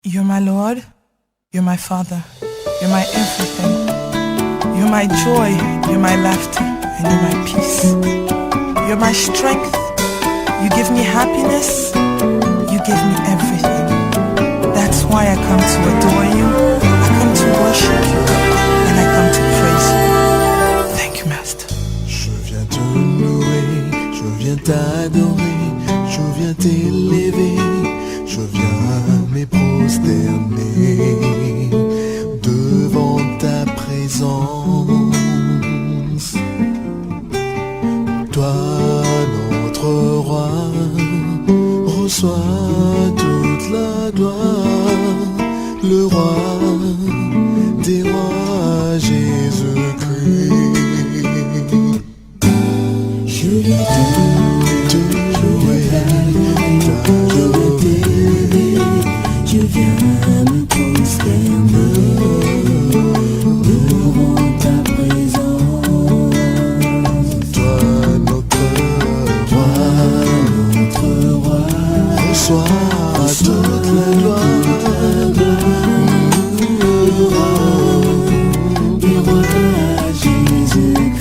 You're my Lord, you're my Father, you're my everything. You're my joy, you're my laughter, and you're my peace. You're my strength, you give me happiness, you give me everything. That's why I come to adore you, I come to worship you, and I come to praise you. Thank you, Master. Je viens te louer, je viens t'adorer, je viens t'élever, je viens me prosterner devant ta présence. Toi, notre roi, reçois toute la gloire, le roi des rois, Jésus-Christ. Je viens te louer, je viens me prosterner devant ta présence. Toi, notre roi, reçois toute la gloire, le roi Jésus-Christ.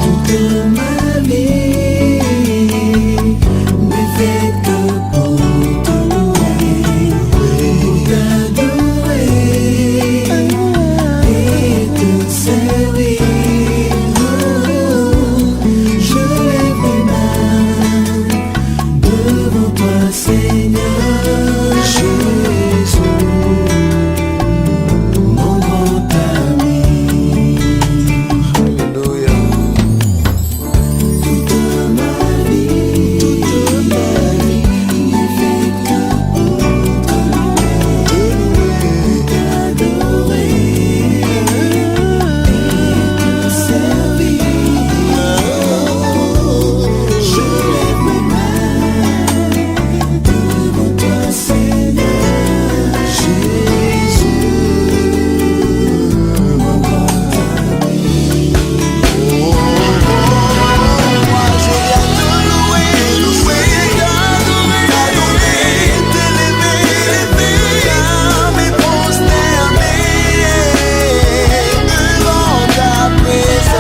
Toute ma vie n'est faite que pour te louer, pour t'adorer et te servir. Je lève mes mains devant toi, Seigneur Jésus, mon grand ami. Alléluia. Toute ma vie n'est faite que pour te louer, t'adorer et te servir. Je lève mes mains devant toi, Seigneur Jésus, mon grand ami. Moi je viens te louer, t'adorer, t'élever, me prosterner devant ta présence.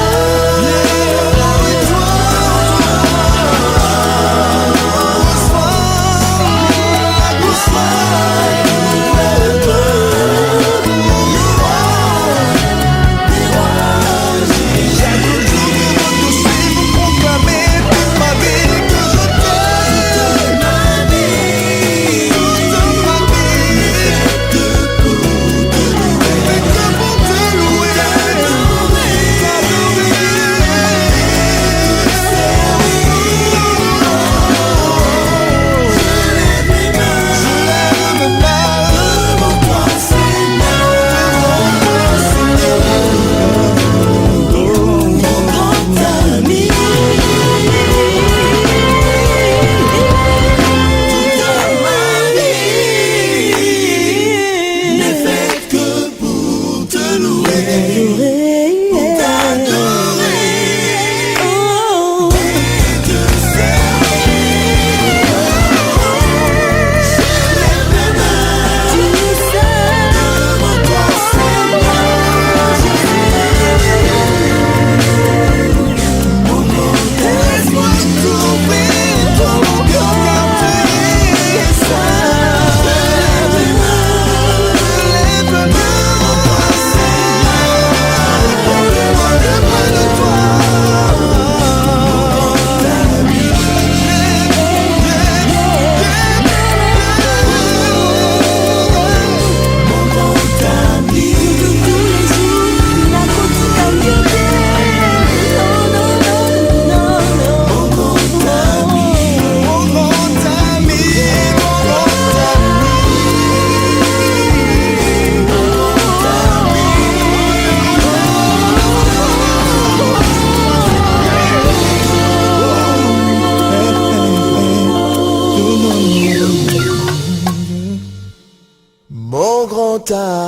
Mon grand ami.